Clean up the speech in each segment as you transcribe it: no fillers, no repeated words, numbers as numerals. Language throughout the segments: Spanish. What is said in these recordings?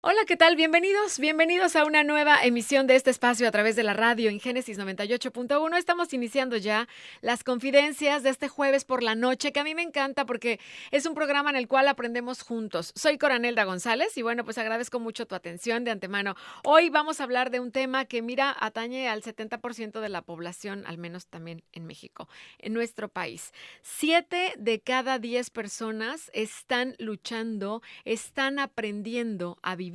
Hola, ¿qué tal? Bienvenidos a una nueva emisión de este espacio a través de la radio en Génesis 98.1. Estamos iniciando ya las confidencias de este jueves por la noche, que a mí me encanta porque es un programa en el cual aprendemos juntos. Soy Coranelda González y bueno, pues agradezco mucho tu atención de antemano. Hoy vamos a hablar de un tema que, mira, atañe al 70% de la población, al menos también en México, en nuestro país. 7 de cada 10 personas están luchando, están aprendiendo a vivir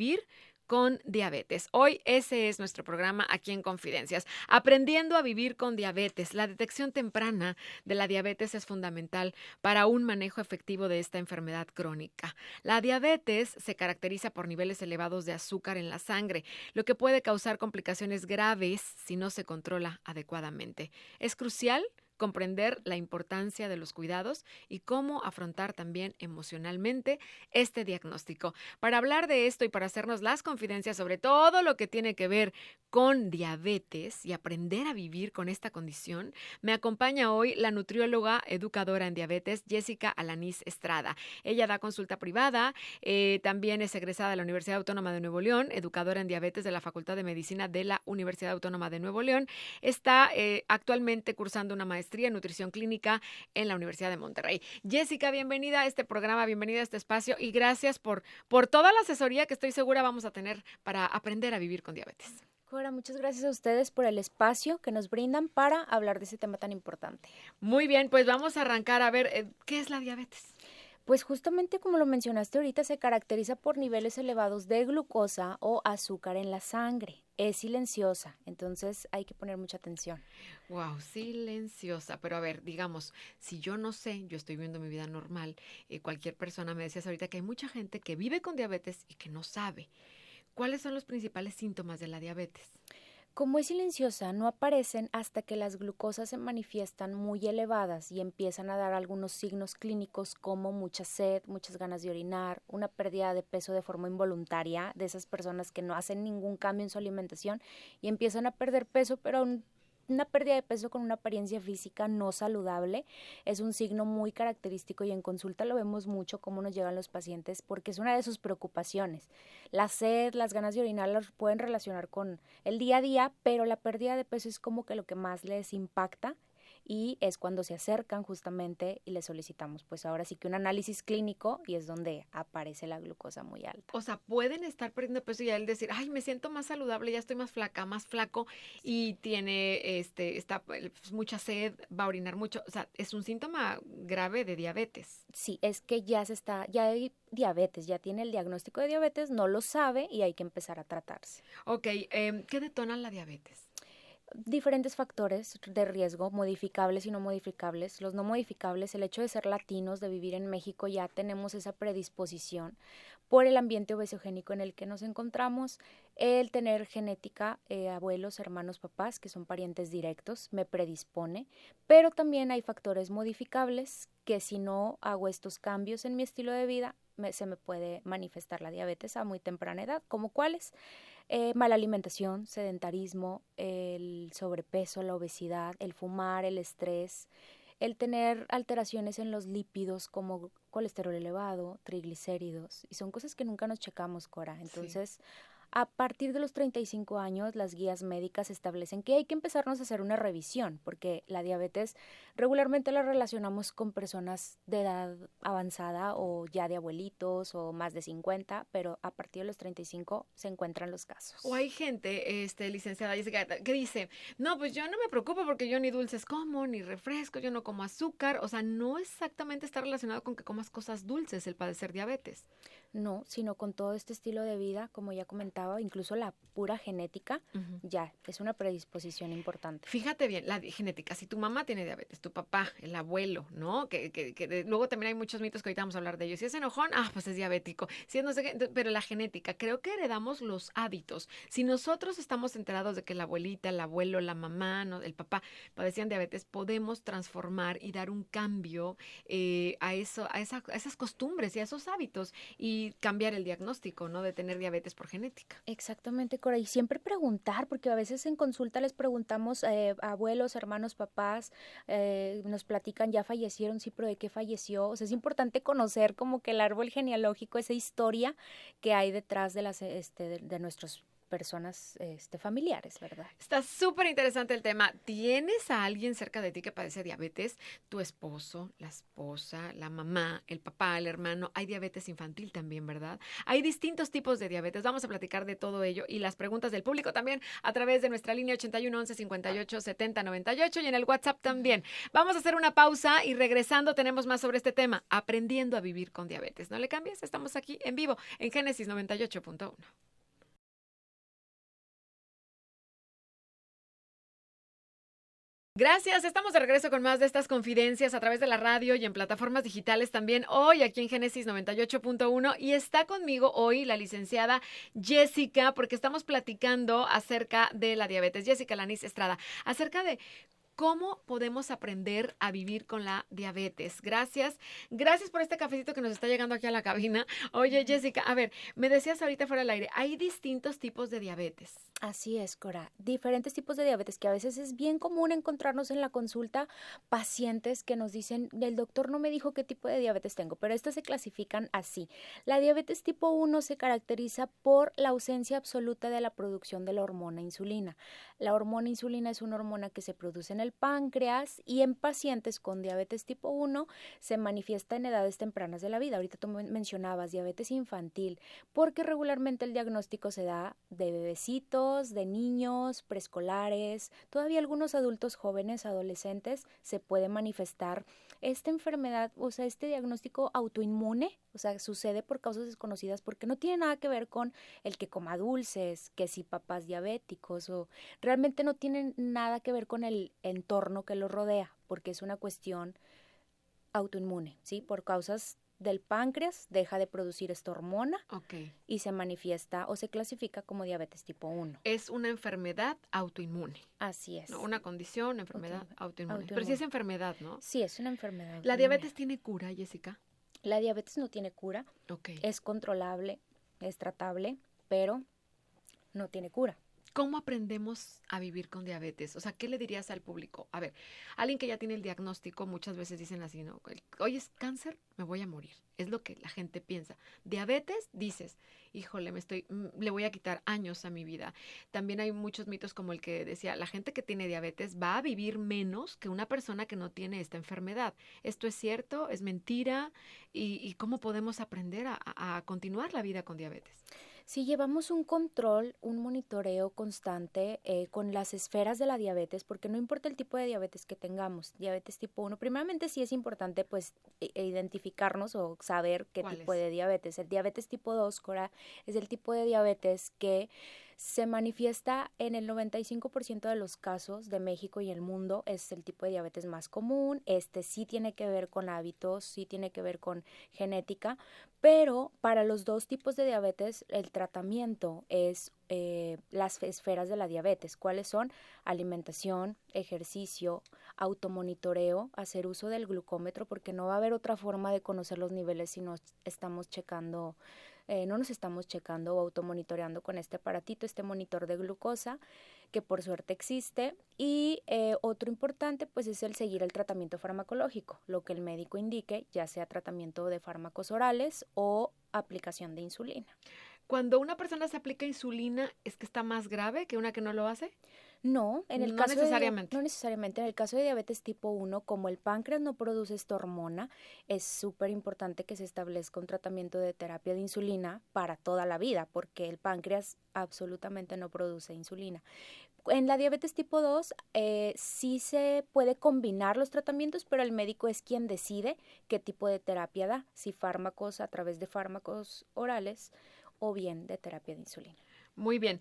con diabetes. Hoy ese es nuestro programa aquí en Confidencias. Aprendiendo a vivir con diabetes. La detección temprana de la diabetes es fundamental para un manejo efectivo de esta enfermedad crónica. La diabetes se caracteriza por niveles elevados de azúcar en la sangre, lo que puede causar complicaciones graves si no se controla adecuadamente. Es crucial comprender la importancia de los cuidados y cómo afrontar también emocionalmente este diagnóstico. Para hablar de esto y para hacernos las confidencias sobre todo lo que tiene que ver con diabetes y aprender a vivir con esta condición, me acompaña hoy la nutrióloga educadora en diabetes, Jessica Alanís Estrada. Ella da consulta privada, también es egresada de la Universidad Autónoma de Nuevo León, educadora en diabetes de la Facultad de Medicina de la Universidad Autónoma de Nuevo León. Está actualmente cursando una maestría en nutrición clínica en la Universidad de Monterrey. Jessica, bienvenida a este programa, bienvenida a este espacio y gracias por toda la asesoría que estoy segura vamos a tener para aprender a vivir con diabetes. Cora, muchas gracias a ustedes por el espacio que nos brindan para hablar de ese tema tan importante. Muy bien, pues vamos a arrancar a ver qué es la diabetes. Pues justamente como lo mencionaste ahorita, se caracteriza por niveles elevados de glucosa o azúcar en la sangre. Es silenciosa, entonces hay que poner mucha atención. Wow, silenciosa. Pero a ver, digamos, si yo no sé, yo estoy viviendo mi vida normal, cualquier persona me decías ahorita que hay mucha gente que vive con diabetes y que no sabe. ¿Cuáles son los principales síntomas de la diabetes? Como es silenciosa, no aparecen hasta que las glucosas se manifiestan muy elevadas y empiezan a dar algunos signos clínicos como mucha sed, muchas ganas de orinar, una pérdida de peso de forma involuntaria de esas personas que no hacen ningún cambio en su alimentación y empiezan a perder peso, pero una pérdida de peso con una apariencia física no saludable es un signo muy característico y en consulta lo vemos mucho cómo nos llegan los pacientes porque es una de sus preocupaciones. La sed, las ganas de orinar las pueden relacionar con el día a día, pero la pérdida de peso es como que lo que más les impacta y es cuando se acercan justamente y les solicitamos pues ahora sí que un análisis clínico y es donde aparece la glucosa muy alta. O sea, pueden estar perdiendo peso y él decir, ay, me siento más saludable, ya estoy más flaca, más flaco y tiene, está pues, mucha sed, va a orinar mucho. O sea, es un síntoma grave de diabetes. Sí, es que ya hay diabetes, ya tiene el diagnóstico de diabetes, no lo sabe y hay que empezar a tratarse. Ok, ¿qué detona la diabetes? Diferentes factores de riesgo, modificables y no modificables. Los no modificables, el hecho de ser latinos, de vivir en México, ya tenemos esa predisposición por el ambiente obesogénico en el que nos encontramos, el tener genética, abuelos, hermanos, papás, que son parientes directos, me predispone, pero también hay factores modificables que si no hago estos cambios en mi estilo de vida, se me puede manifestar la diabetes a muy temprana edad, como cuáles. Mala alimentación, sedentarismo, el sobrepeso, la obesidad, el fumar, el estrés, el tener alteraciones en los lípidos como colesterol elevado, triglicéridos, y son cosas que nunca nos checamos, Cora. Entonces, a partir de los 35 años, las guías médicas establecen que hay que empezarnos a hacer una revisión, porque la diabetes regularmente la relacionamos con personas de edad avanzada o ya de abuelitos o más de 50, pero a partir de los 35 se encuentran los casos. O hay gente, licenciada Jessica, que dice, no, pues yo no me preocupo porque yo ni dulces como, ni refresco, yo no como azúcar. O sea, no exactamente está relacionado con que comas cosas dulces el padecer diabetes. No, sino con todo este estilo de vida, como ya comentaba, incluso la pura genética, ya es una predisposición importante. Fíjate bien, la genética, si tu mamá tiene diabetes, tu papá, el abuelo, ¿no? Luego también hay muchos mitos que ahorita vamos a hablar de ellos. Si es enojón, pues es diabético. Si es no sé qué, pero la genética, creo que heredamos los hábitos. Si nosotros estamos enterados de que la abuelita, el abuelo, la mamá, ¿no? El papá padecían diabetes, podemos transformar y dar un cambio a esas costumbres y a esos hábitos y cambiar el diagnóstico, ¿no? De tener diabetes por genética. diagnóstica. Exactamente, Cora, y siempre preguntar, porque a veces en consulta les preguntamos a abuelos, hermanos, papás, nos platican, ya fallecieron, sí, pero ¿de qué falleció? O sea, es importante conocer como que el árbol genealógico, esa historia que hay detrás de de nuestras personas familiares, ¿verdad? Está súper interesante el tema. ¿Tienes a alguien cerca de ti que padece diabetes? Tu esposo, la esposa, la mamá, el papá, el hermano. Hay diabetes infantil también, ¿verdad? Hay distintos tipos de diabetes. Vamos a platicar de todo ello y las preguntas del público también a través de nuestra línea 81 11 58 70 98 y en el WhatsApp también. Vamos a hacer una pausa y regresando tenemos más sobre este tema, aprendiendo a vivir con diabetes. No le cambies, estamos aquí en vivo en Génesis 98.1. Gracias, estamos de regreso con más de estas confidencias a través de la radio y en plataformas digitales también hoy aquí en Génesis 98.1 y está conmigo hoy la licenciada Jessica porque estamos platicando acerca de la diabetes, Jessica Lanis Estrada, acerca de ¿cómo podemos aprender a vivir con la diabetes? Gracias. Gracias por este cafecito que nos está llegando aquí a la cabina. Oye, Jessica, a ver, me decías ahorita fuera del aire, hay distintos tipos de diabetes. Así es, Cora. Diferentes tipos de diabetes que a veces es bien común encontrarnos en la consulta pacientes que nos dicen, el doctor no me dijo qué tipo de diabetes tengo, pero estas se clasifican así. La diabetes tipo 1 se caracteriza por la ausencia absoluta de la producción de la hormona insulina. La hormona insulina es una hormona que se produce en el páncreas y en pacientes con diabetes tipo 1 se manifiesta en edades tempranas de la vida. Ahorita tú mencionabas diabetes infantil, porque regularmente el diagnóstico se da de bebecitos, de niños, preescolares, todavía algunos adultos jóvenes, adolescentes, se puede manifestar esta enfermedad, o sea, este diagnóstico autoinmune, o sea, sucede por causas desconocidas porque no tiene nada que ver con el que coma dulces, que si papás diabéticos, o realmente no tienen nada que ver con el entorno que lo rodea, porque es una cuestión autoinmune, ¿sí? Por causas del páncreas deja de producir esta hormona y se manifiesta o se clasifica como diabetes tipo 1. Es una enfermedad autoinmune. Así es. ¿No? Una condición, una enfermedad autoinmune. Pero sí es enfermedad, ¿no? Sí, es una enfermedad autoinmune. ¿La diabetes tiene cura, Jessica? La diabetes no tiene cura. Es controlable, es tratable, pero no tiene cura. ¿Cómo aprendemos a vivir con diabetes? O sea, ¿qué le dirías al público? A ver, alguien que ya tiene el diagnóstico, muchas veces dicen así, ¿no? Oye, ¿es cáncer? Me voy a morir. Es lo que la gente piensa. Diabetes, dices, híjole, le voy a quitar años a mi vida. También hay muchos mitos como el que decía, la gente que tiene diabetes va a vivir menos que una persona que no tiene esta enfermedad. ¿Esto es cierto? ¿Es mentira? ¿Y cómo podemos aprender a continuar la vida con diabetes? Si llevamos un control, un monitoreo constante con las esferas de la diabetes, porque no importa el tipo de diabetes que tengamos, diabetes tipo 1, primeramente sí es importante pues identificarnos o saber qué tipo de diabetes. El diabetes tipo 2, Cora, es el tipo de diabetes que se manifiesta en el 95% de los casos de México y el mundo, es el tipo de diabetes más común, sí tiene que ver con hábitos, sí tiene que ver con genética, pero para los dos tipos de diabetes el tratamiento es las esferas de la diabetes. ¿Cuáles son? Alimentación, ejercicio, automonitoreo, hacer uso del glucómetro, porque no va a haber otra forma de conocer los niveles si no estamos checando no nos estamos checando o automonitoreando con este aparatito, este monitor de glucosa, que por suerte existe. Y otro importante pues es el seguir el tratamiento farmacológico, lo que el médico indique, ya sea tratamiento de fármacos orales o aplicación de insulina. Cuando una persona se aplica insulina, ¿es que está más grave que una que no lo hace? No, no necesariamente. No necesariamente. En el caso de diabetes tipo 1, como el páncreas no produce esta hormona, es súper importante que se establezca un tratamiento de terapia de insulina para toda la vida, porque el páncreas absolutamente no produce insulina. En la diabetes tipo 2 sí se puede combinar los tratamientos, pero el médico es quien decide qué tipo de terapia da, si fármacos a través de fármacos orales o bien de terapia de insulina. Muy bien.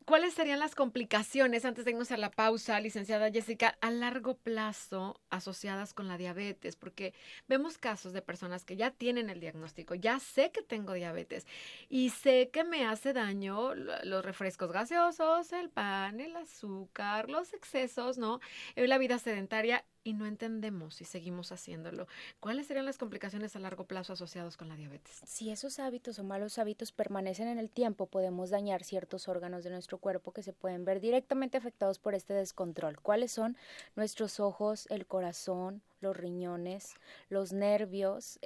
¿Cuáles serían las complicaciones, antes de irnos a la pausa, licenciada Jessica, a largo plazo asociadas con la diabetes? Porque vemos casos de personas que ya tienen el diagnóstico, ya sé que tengo diabetes y sé que me hace daño los refrescos gaseosos, el pan, el azúcar, los excesos, ¿no? La vida sedentaria. y no entendemos y seguimos haciéndolo. ¿Cuáles serían las complicaciones a largo plazo asociadas con la diabetes? Si esos hábitos o malos hábitos permanecen en el tiempo, podemos dañar ciertos órganos de nuestro cuerpo que se pueden ver directamente afectados por este descontrol. ¿Cuáles son? Nuestros ojos, el corazón, los riñones, los nervios,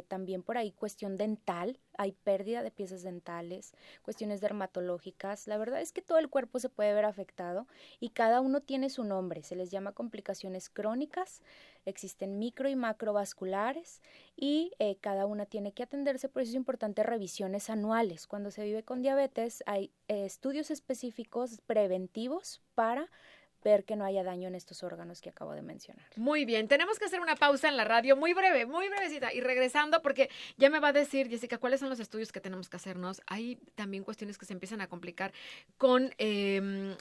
también por ahí cuestión dental, hay pérdida de piezas dentales, cuestiones dermatológicas. La verdad es que todo el cuerpo se puede ver afectado y cada uno tiene su nombre. Se les llama complicaciones crónicas, existen micro y macrovasculares y cada una tiene que atenderse, por eso es importante revisiones anuales. Cuando se vive con diabetes hay estudios específicos preventivos para ver que no haya daño en estos órganos que acabo de mencionar. Muy bien, tenemos que hacer una pausa en la radio, muy breve, muy brevecita, y regresando, porque ya me va a decir, Jessica, cuáles son los estudios que tenemos que hacernos. Hay también cuestiones que se empiezan a complicar con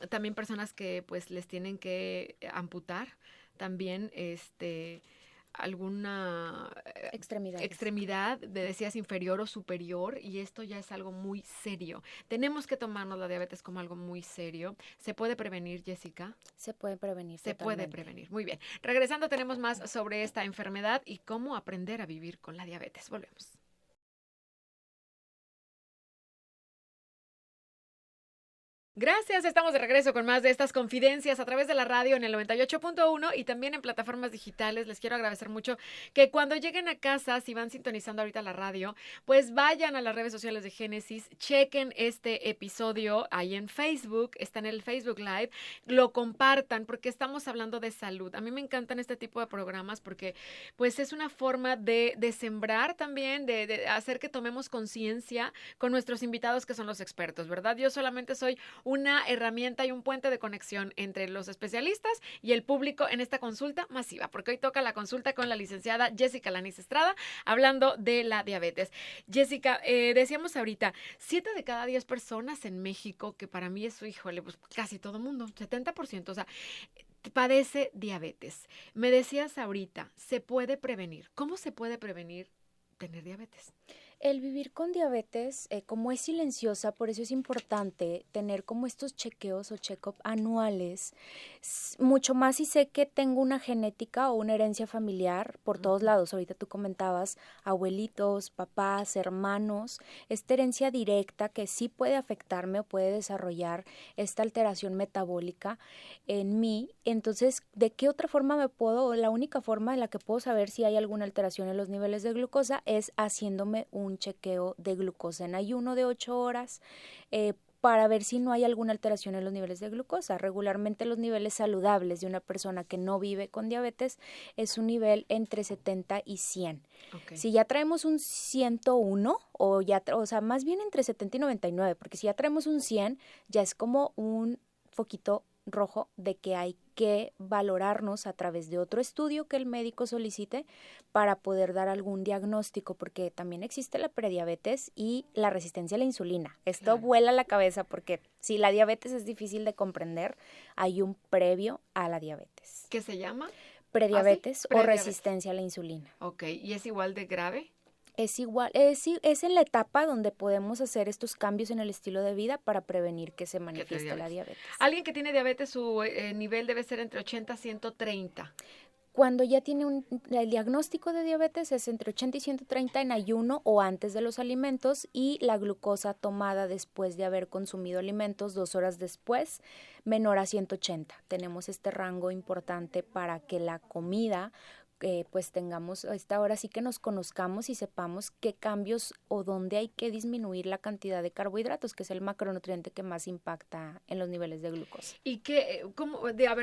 también personas que pues les tienen que amputar también alguna extremidad, decías inferior o superior, y esto ya es algo muy serio. Tenemos que tomarnos la diabetes como algo muy serio. ¿Se puede prevenir, Jessica? Se puede prevenir. Se puede prevenir. Muy bien. Regresando, tenemos más sobre esta enfermedad y cómo aprender a vivir con la diabetes. Volvemos. Gracias, estamos de regreso con más de estas confidencias a través de la radio en el 98.1 y también en plataformas digitales. Les quiero agradecer mucho que cuando lleguen a casa, si van sintonizando ahorita la radio, pues vayan a las redes sociales de Génesis, chequen este episodio ahí en Facebook, está en el Facebook Live, lo compartan porque estamos hablando de salud. A mí me encantan este tipo de programas porque pues es una forma de sembrar también, de hacer que tomemos conciencia con nuestros invitados que son los expertos, ¿verdad? Yo solamente soy una herramienta y un puente de conexión entre los especialistas y el público en esta consulta masiva, porque hoy toca la consulta con la licenciada Jessica Lanis Estrada, hablando de la diabetes. Jessica, decíamos ahorita, 7 de cada 10 personas en México, que para mí es, híjole, pues casi todo mundo, 70%, o sea, padece diabetes. Me decías ahorita, ¿se puede prevenir? ¿Cómo se puede prevenir tener diabetes? El vivir con diabetes, como es silenciosa, por eso es importante tener como estos chequeos o check-up anuales, mucho más si sé que tengo una genética o una herencia familiar por todos lados. Ahorita tú comentabas abuelitos, papás, hermanos, esta herencia directa que sí puede afectarme o puede desarrollar esta alteración metabólica en mí. Entonces, ¿de qué otra forma la única forma en la que puedo saber si hay alguna alteración en los niveles de glucosa es haciéndome un chequeo de glucosa en ayuno de 8 horas para ver si no hay alguna alteración en los niveles de glucosa. Regularmente los niveles saludables de una persona que no vive con diabetes es un nivel entre 70 y 100. Okay. Si ya traemos un 101 o sea, más bien entre 70 y 99, porque si ya traemos un 100 ya es como un foquito rojo de que hay que valorarnos a través de otro estudio que el médico solicite para poder dar algún diagnóstico, porque también existe la prediabetes y la resistencia a la insulina. Esto vuela la cabeza porque si la diabetes es difícil de comprender, hay un previo a la diabetes. ¿Qué se llama? Prediabetes o resistencia a la insulina. Ok, ¿y es igual de grave? Es igual, es en la etapa donde podemos hacer estos cambios en el estilo de vida para prevenir que se manifieste la diabetes. Alguien que tiene diabetes, su nivel debe ser entre 80 y 130. Cuando ya tiene el diagnóstico de diabetes es entre 80 y 130 en ayuno o antes de los alimentos, y la glucosa tomada después de haber consumido alimentos 2 horas después, menor a 180. Tenemos este rango importante para que la comida pues tengamos ahora sí que nos conozcamos y sepamos qué cambios o dónde hay que disminuir la cantidad de carbohidratos, que es el macronutriente que más impacta en los niveles de glucosa. Y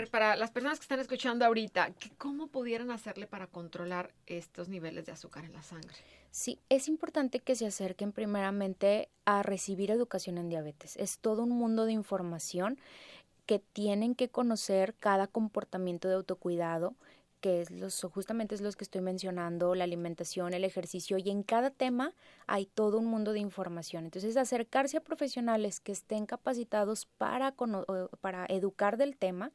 para las personas que están escuchando ahorita, ¿cómo pudieran hacerle para controlar estos niveles de azúcar en la sangre? Sí, es importante que se acerquen primeramente a recibir educación en diabetes. Es todo un mundo de información que tienen que conocer cada comportamiento de autocuidado, que justamente es los que estoy mencionando, la alimentación, el ejercicio, y en cada tema hay todo un mundo de información. Entonces, acercarse a profesionales que estén capacitados para educar del tema,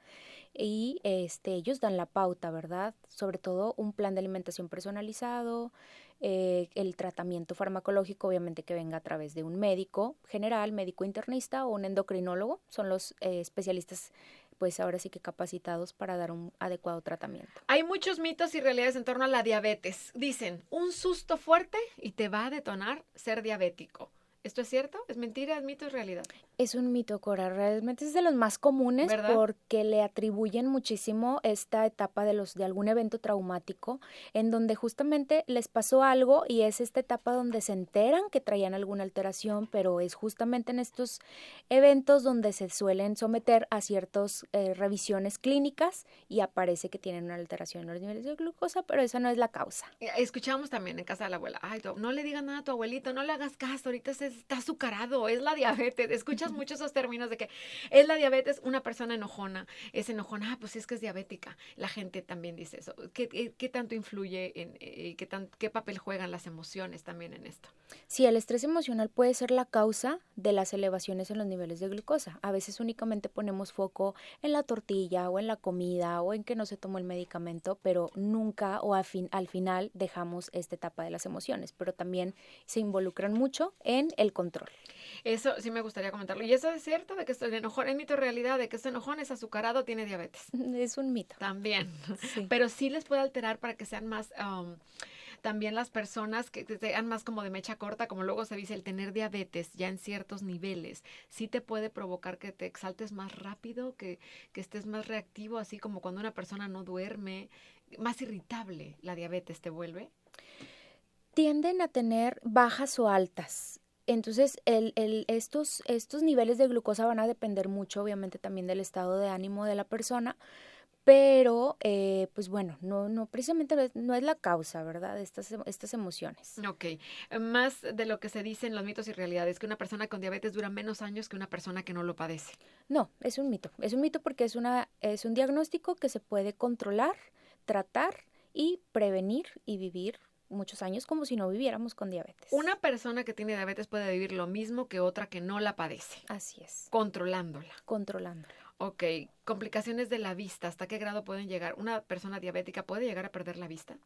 y ellos dan la pauta, ¿verdad? Sobre todo un plan de alimentación personalizado, el tratamiento farmacológico, obviamente que venga a través de un médico general, médico internista o un endocrinólogo, son los especialistas pues ahora sí que capacitados para dar un adecuado tratamiento. Hay muchos mitos y realidades en torno a la diabetes. Dicen, un susto fuerte y te va a detonar ser diabético. ¿Esto es cierto? ¿Es mentira? ¿Es mito? ¿Es realidad? Es un mito, Cora, realmente es de los más comunes, ¿verdad? porque le atribuyen muchísimo esta etapa de algún evento traumático en donde justamente les pasó algo y es esta etapa donde se enteran que traían alguna alteración, pero es justamente en estos eventos donde se suelen someter a ciertas revisiones clínicas y aparece que tienen una alteración en los niveles de glucosa, pero esa no es la causa. Escuchamos también en casa de la abuela, ay, no le digas nada a tu abuelito, no le hagas caso, ahorita está azucarado, es la diabetes. Escuchas mucho esos términos de que es la diabetes, una persona enojona, es enojona, pues es que es diabética. La gente también dice eso. ¿Qué tanto influye qué papel juegan las emociones también en esto? Sí, el estrés emocional puede ser la causa de las elevaciones en los niveles de glucosa. A veces únicamente ponemos foco en la tortilla o en la comida o en que no se tomó el medicamento, pero nunca o al final dejamos esta etapa de las emociones, pero también se involucran mucho en el control. Eso sí me gustaría comentarlo. ¿Y eso es cierto de que el enojón, es mito o realidad, de que este enojón es azucarado, tiene diabetes? Es un mito. También. Sí. Pero sí les puede alterar para que sean más... también las personas que sean más como de mecha corta, como luego se dice, el tener diabetes ya en ciertos niveles, sí te puede provocar que te exaltes más rápido, que estés más reactivo, así como cuando una persona no duerme, más irritable la diabetes te vuelve. Tienden a tener bajas o altas. Entonces, estos niveles de glucosa van a depender mucho, obviamente, también del estado de ánimo de la persona, pero, pues bueno, no precisamente no es la causa, ¿verdad? Estas emociones. Ok. Más de lo que se dice en los mitos y realidades, que una persona con diabetes dura menos años que una persona que no lo padece. No, es un mito. Es un mito porque es un diagnóstico que se puede controlar, tratar y prevenir y vivir muchos años como si no viviéramos con diabetes. Una persona que tiene diabetes puede vivir lo mismo que otra que no la padece. Así es. Controlándola. Controlándola. Ok, complicaciones de la vista, ¿hasta qué grado pueden llegar? ¿Una persona diabética puede llegar a perder la vista?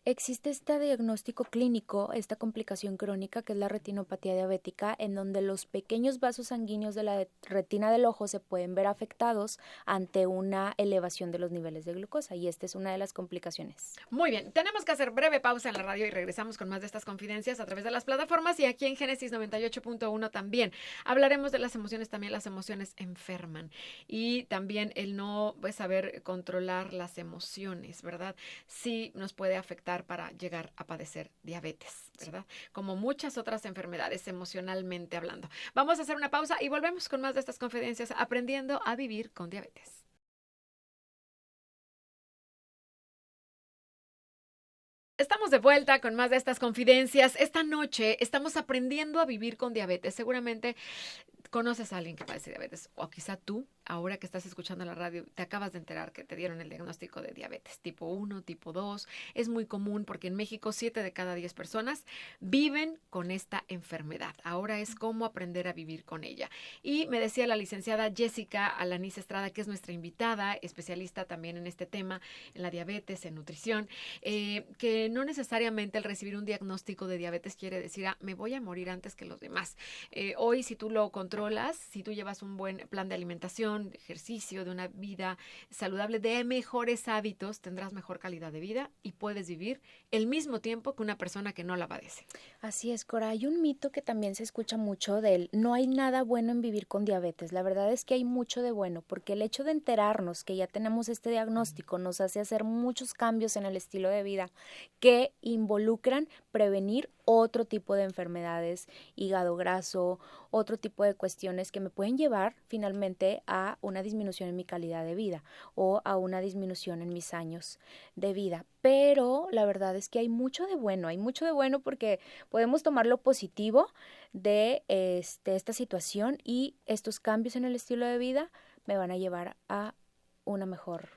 Existe este diagnóstico clínico, esta complicación crónica que es la retinopatía diabética, en donde los pequeños vasos sanguíneos de la retina del ojo se pueden ver afectados ante una elevación de los niveles de glucosa, y esta es una de las complicaciones. Muy bien, tenemos que hacer breve pausa en la radio y regresamos con más de estas confidencias a través de las plataformas y aquí en Génesis 98.1 también. Hablaremos de las emociones, también las emociones enferman. Y también el no saber controlar las emociones, ¿verdad? Sí nos puede afectar para llegar a padecer diabetes, ¿verdad? Como muchas otras enfermedades emocionalmente hablando. Vamos a hacer una pausa y volvemos con más de estas confidencias, aprendiendo a vivir con diabetes. Estamos de vuelta con más de estas confidencias. Esta noche estamos aprendiendo a vivir con diabetes. Seguramente conoces a alguien que padece diabetes o quizá tú, ahora que estás escuchando la radio, te acabas de enterar que te dieron el diagnóstico de diabetes tipo 1, tipo 2. Es muy común porque en México 7 de cada 10 personas viven con esta enfermedad. Ahora es cómo aprender a vivir con ella. Y me decía la licenciada Jessica Alanís Estrada, que es nuestra invitada, especialista también en este tema, en la diabetes, en nutrición, que no necesariamente el recibir un diagnóstico de diabetes quiere decir, me voy a morir antes que los demás. Hoy, si tú lo controlas, si tú llevas un buen plan de alimentación, de ejercicio, de una vida saludable, de mejores hábitos, tendrás mejor calidad de vida y puedes vivir el mismo tiempo que una persona que no la padece. Así es, Cora. Hay un mito que también se escucha mucho del no hay nada bueno en vivir con diabetes. La verdad es que hay mucho de bueno, porque el hecho de enterarnos que ya tenemos este diagnóstico nos hace hacer muchos cambios en el estilo de vida que involucran prevenir otro tipo de enfermedades, hígado graso, otro tipo de cuestiones que me pueden llevar finalmente a una disminución en mi calidad de vida o a una disminución en mis años de vida. Pero la verdad es que hay mucho de bueno porque podemos tomar lo positivo de esta situación y estos cambios en el estilo de vida me van a llevar a una mejor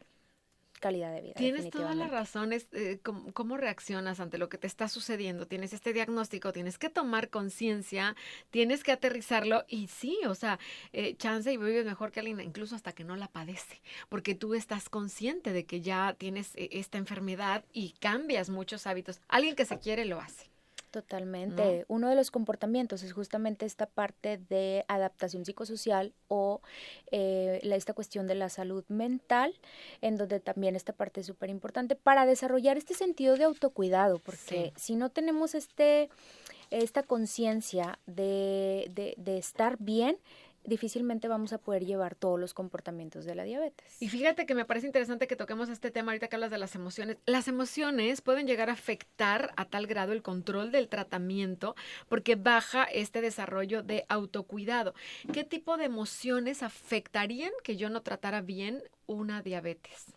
calidad de vida. Tienes toda la razón. ¿Cómo reaccionas ante lo que te está sucediendo? Tienes este diagnóstico, tienes que tomar conciencia, tienes que aterrizarlo y sí, o sea, chance y vives mejor que alguien, incluso hasta que no la padece, porque tú estás consciente de que ya tienes esta enfermedad y cambias muchos hábitos. Alguien que se quiere lo hace. Totalmente. ¿no? Uno de los comportamientos es justamente esta parte de adaptación psicosocial o esta cuestión de la salud mental, en donde también esta parte es súper importante para desarrollar este sentido de autocuidado, Sí. porque si no tenemos esta conciencia de estar bien, difícilmente vamos a poder llevar todos los comportamientos de la diabetes. Y fíjate que me parece interesante que toquemos este tema ahorita que hablas de las emociones. Las emociones pueden llegar a afectar a tal grado el control del tratamiento porque baja este desarrollo de autocuidado. ¿Qué tipo de emociones afectarían que yo no tratara bien una diabetes?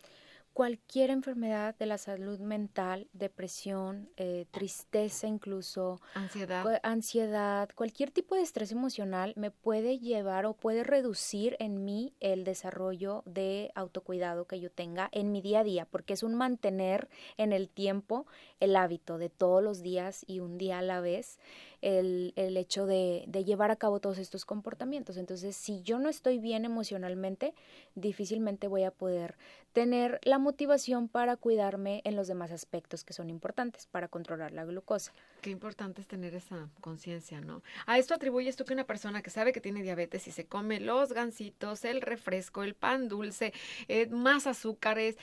Cualquier enfermedad de la salud mental, depresión, tristeza incluso, Ansiedad. ansiedad, cualquier tipo de estrés emocional me puede llevar o puede reducir en mí el desarrollo de autocuidado que yo tenga en mi día a día, porque es un mantener en el tiempo el hábito de todos los días y un día a la vez, el hecho de llevar a cabo todos estos comportamientos. Entonces, si yo no estoy bien emocionalmente, difícilmente voy a poder tener la motivación para cuidarme en los demás aspectos que son importantes para controlar la glucosa. Qué importante es tener esa conciencia, ¿no? A esto atribuyes tú que una persona que sabe que tiene diabetes y se come los gansitos, el refresco, el pan dulce, más azúcares,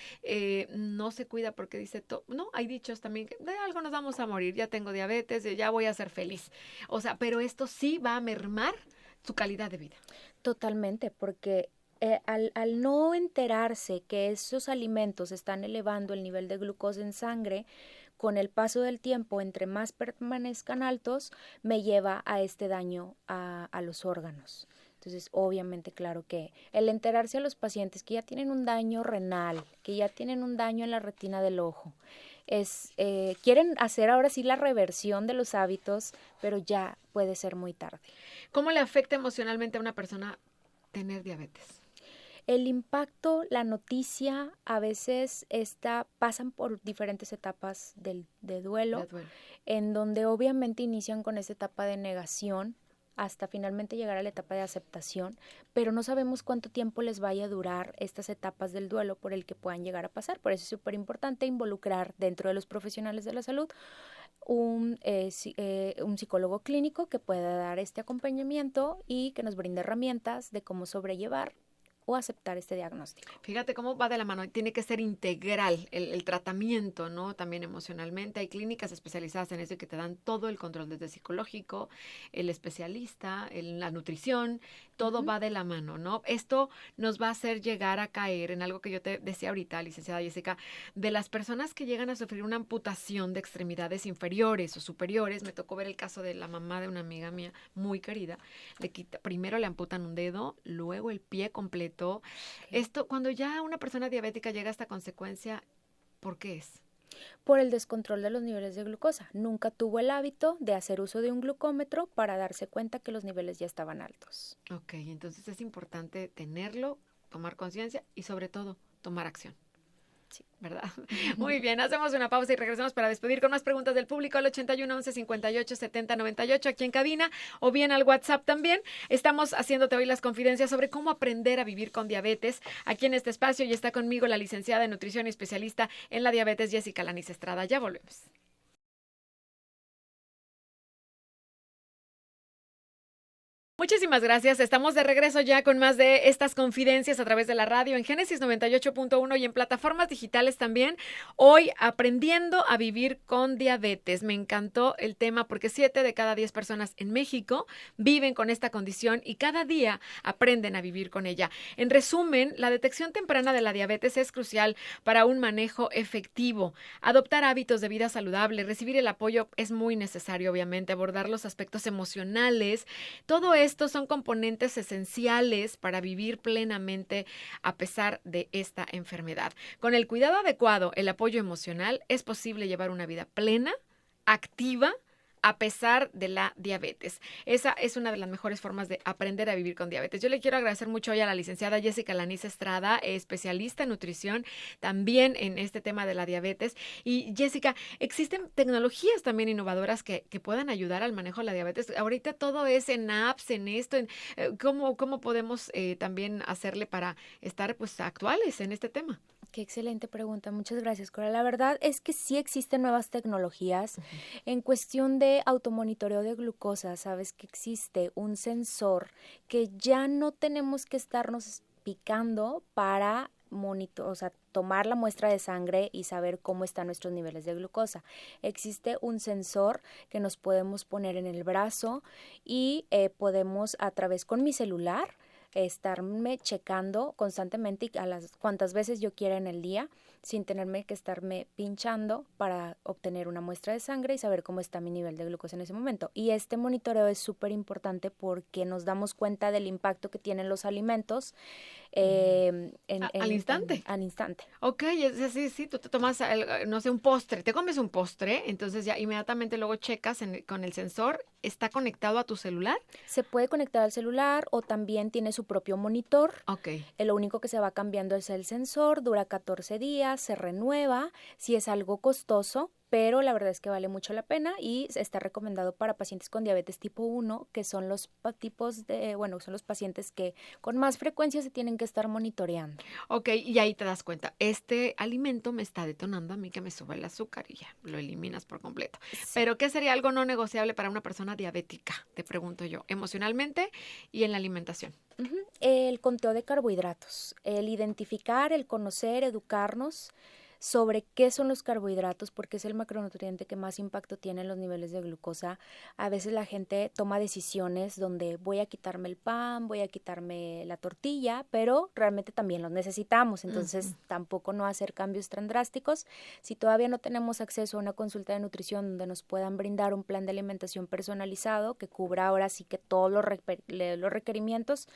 no se cuida porque dice, no, hay dichos también que de algo nos vamos a morir, ya tengo diabetes, ya voy a ser feliz. O sea, pero esto sí va a mermar su calidad de vida. Totalmente, porque al no enterarse que esos alimentos están elevando el nivel de glucosa en sangre, con el paso del tiempo, entre más permanezcan altos, me lleva a este daño a los órganos. Entonces, obviamente, claro que el enterarse a los pacientes que ya tienen un daño renal, que ya tienen un daño en la retina del ojo, quieren hacer ahora sí la reversión de los hábitos, pero ya puede ser muy tarde. ¿Cómo le afecta emocionalmente a una persona tener diabetes? El impacto, la noticia, a veces pasan por diferentes etapas de duelo, en donde obviamente inician con esta etapa de negación hasta finalmente llegar a la etapa de aceptación, pero no sabemos cuánto tiempo les vaya a durar estas etapas del duelo por el que puedan llegar a pasar. Por eso es súper importante involucrar dentro de los profesionales de la salud un psicólogo clínico que pueda dar este acompañamiento y que nos brinde herramientas de cómo sobrellevar o aceptar este diagnóstico. Fíjate cómo va de la mano, tiene que ser integral el tratamiento, ¿no? También emocionalmente. Hay clínicas especializadas en eso que te dan todo el control, desde psicológico, el especialista, la nutrición, todo va de la mano, ¿no? Esto nos va a hacer llegar a caer en algo que yo te decía ahorita, licenciada Jessica, de las personas que llegan a sufrir una amputación de extremidades inferiores o superiores. Me tocó ver el caso de la mamá de una amiga mía muy querida. Primero le amputan un dedo, luego el pie completo. Okay. Esto, cuando ya una persona diabética llega a esta consecuencia, ¿por qué es? Por el descontrol de los niveles de glucosa. Nunca tuvo el hábito de hacer uso de un glucómetro para darse cuenta que los niveles ya estaban altos. Ok, entonces es importante tenerlo, tomar conciencia y sobre todo tomar acción. Sí, ¿verdad? Muy bien, hacemos una pausa y regresamos para despedir con más preguntas del público al 81 11 58 70 98 aquí en cabina o bien al WhatsApp también. Estamos haciéndote hoy las confidencias sobre cómo aprender a vivir con diabetes aquí en este espacio y está conmigo la licenciada en nutrición y especialista en la diabetes Jessica Lanis Estrada. Ya volvemos. Muchísimas gracias. Estamos de regreso ya con más de estas confidencias a través de la radio en Génesis 98.1 y en plataformas digitales también. Hoy aprendiendo a vivir con diabetes. Me encantó el tema porque 7 de cada 10 personas en México viven con esta condición y cada día aprenden a vivir con ella. En resumen, la detección temprana de la diabetes es crucial para un manejo efectivo. Adoptar hábitos de vida saludable, recibir el apoyo es muy necesario, obviamente, abordar los aspectos emocionales. Todo estos son componentes esenciales para vivir plenamente a pesar de esta enfermedad. Con el cuidado adecuado, el apoyo emocional, es posible llevar una vida plena, activa, a pesar de la diabetes. Esa es una de las mejores formas de aprender a vivir con diabetes. Yo le quiero agradecer mucho hoy a la licenciada Jessica Lanis Estrada, especialista en nutrición, también en este tema de la diabetes. Y Jessica, existen tecnologías también innovadoras que puedan ayudar al manejo de la diabetes. Ahorita todo es en apps, en esto, ¿cómo podemos también hacerle para estar pues actuales en este tema? Qué excelente pregunta, muchas gracias, Cora. La verdad es que sí existen nuevas tecnologías en cuestión de automonitoreo de glucosa. Sabes que existe un sensor que ya no tenemos que estarnos picando para o sea, tomar la muestra de sangre y saber cómo están nuestros niveles de glucosa. Existe un sensor que nos podemos poner en el brazo y podemos a través con mi celular estarme checando constantemente y a las cuantas veces yo quiera en el día, sin tenerme que estarme pinchando para obtener una muestra de sangre y saber cómo está mi nivel de glucosa en ese momento. Y este monitoreo es súper importante porque nos damos cuenta del impacto que tienen los alimentos al instante. Al instante. Ok, es así, sí, tú te tomas, no sé, un postre, te comes un postre, entonces ya inmediatamente luego checas con el sensor, ¿está conectado a tu celular? Se puede conectar al celular o también tiene su propio monitor. Ok. Lo único que se va cambiando es el sensor, dura 14 días, se renueva, si es algo costoso, pero la verdad es que vale mucho la pena y está recomendado para pacientes con diabetes tipo 1, que son los son los pacientes que con más frecuencia se tienen que estar monitoreando. Ok, y ahí te das cuenta, este alimento me está detonando a mí que me sube el azúcar y ya, lo eliminas por completo. Sí. Pero ¿qué sería algo no negociable para una persona diabética? Te pregunto yo, emocionalmente y en la alimentación. El conteo de carbohidratos, el identificar, el conocer, educarnos sobre qué son los carbohidratos, porque es el macronutriente que más impacto tiene en los niveles de glucosa. A veces la gente toma decisiones donde voy a quitarme el pan, voy a quitarme la tortilla, pero realmente también los necesitamos, entonces tampoco no hacer cambios tan drásticos. Si todavía no tenemos acceso a una consulta de nutrición donde nos puedan brindar un plan de alimentación personalizado que cubra ahora sí que todos los requerimientos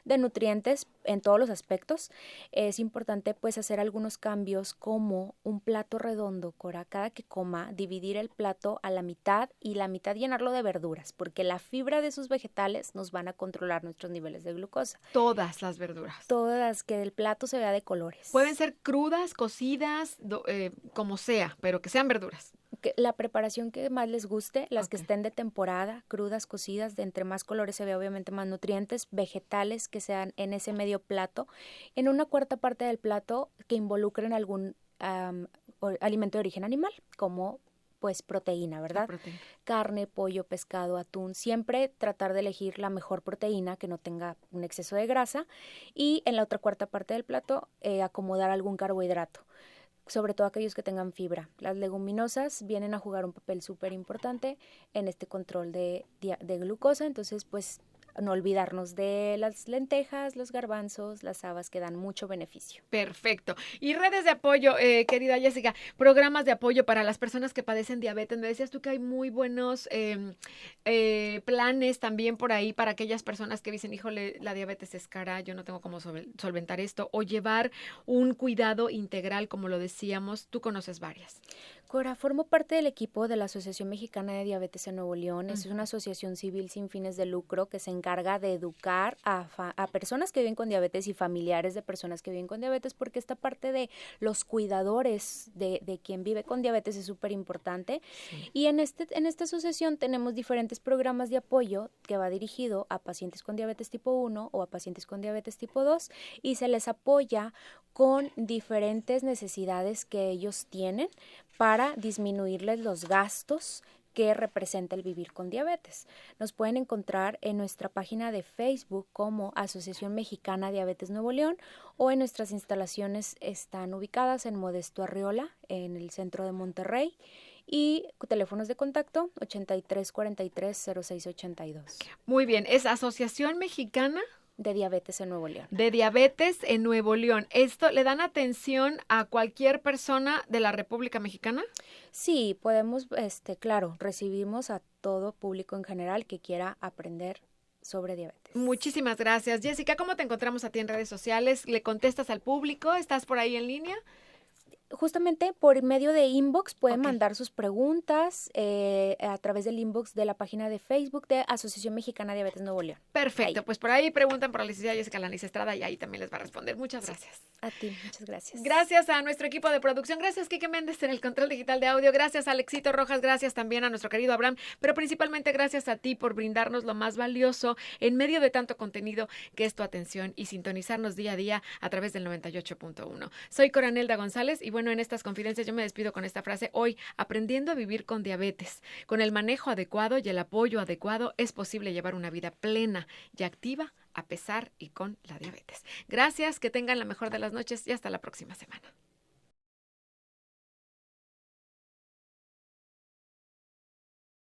de nutrientes en todos los aspectos, es importante pues hacer algunos cambios como un plato redondo, Cora, cada que coma, dividir el plato a la mitad y la mitad llenarlo de verduras, porque la fibra de sus vegetales nos van a controlar nuestros niveles de glucosa. Todas las verduras. Todas, que el plato se vea de colores. Pueden ser crudas, cocidas, como sea, pero que sean verduras. La preparación que más les guste, las que estén de temporada, crudas, cocidas, de entre más colores se ve obviamente más nutrientes, vegetales que sean en ese medio plato, en una cuarta parte del plato que involucren algún alimento de origen animal, como pues proteína, ¿verdad? Carne, pollo, pescado, atún, siempre tratar de elegir la mejor proteína que no tenga un exceso de grasa y en la otra cuarta parte del plato acomodar algún carbohidrato, sobre todo aquellos que tengan fibra. Las leguminosas vienen a jugar un papel súper importante en este control de glucosa, entonces pues no olvidarnos de las lentejas, los garbanzos, las habas que dan mucho beneficio. Perfecto. Y redes de apoyo, querida Jessica, programas de apoyo para las personas que padecen diabetes. Me decías tú que hay muy buenos planes también por ahí para aquellas personas que dicen, híjole, la diabetes es cara, yo no tengo cómo solventar esto, o llevar un cuidado integral, como lo decíamos. Tú conoces varias. Cora, formo parte del equipo de la Asociación Mexicana de Diabetes en Nuevo León. Es una asociación civil sin fines de lucro que se encarga de educar a personas que viven con diabetes y familiares de personas que viven con diabetes, porque esta parte de los cuidadores de quien vive con diabetes es súper importante. Sí. Y en esta asociación tenemos diferentes programas de apoyo que va dirigido a pacientes con diabetes tipo 1 o a pacientes con diabetes tipo 2 y se les apoya con diferentes necesidades que ellos tienen para disminuirles los gastos que representa el vivir con diabetes. Nos pueden encontrar en nuestra página de Facebook como Asociación Mexicana Diabetes Nuevo León o en nuestras instalaciones están ubicadas en Modesto Arriola, en el centro de Monterrey, y teléfonos de contacto 8343-0682. Muy bien, ¿es Asociación Mexicana de Diabetes en Nuevo León? De Diabetes en Nuevo León. ¿Esto le dan atención a cualquier persona de la República Mexicana? Sí, podemos, claro, recibimos a todo público en general que quiera aprender sobre diabetes. Muchísimas gracias. Jessica, ¿cómo te encontramos a ti en redes sociales? ¿Le contestas al público? ¿Estás por ahí en línea? justamente por medio de inbox pueden Ok. mandar sus preguntas a través del inbox de la página de Facebook de Asociación Mexicana de Diabetes Nuevo León. Perfecto, Ahí. pues por ahí preguntan por la licenciada Jessica Laniz Estrada y ahí también les va a responder. Muchas gracias. A ti, muchas gracias. Gracias a nuestro equipo de producción, gracias Quique Méndez en el control digital de audio, gracias a Alexito Rojas, gracias también a nuestro querido Abraham, pero principalmente gracias a ti por brindarnos lo más valioso en medio de tanto contenido que es tu atención y sintonizarnos día a día a través del 98.1. Soy Coranelda González y bueno, en estas confidencias yo me despido con esta frase: hoy, aprendiendo a vivir con diabetes, con el manejo adecuado y el apoyo adecuado es posible llevar una vida plena y activa a pesar y con la diabetes. Gracias, que tengan la mejor de las noches y hasta la próxima semana.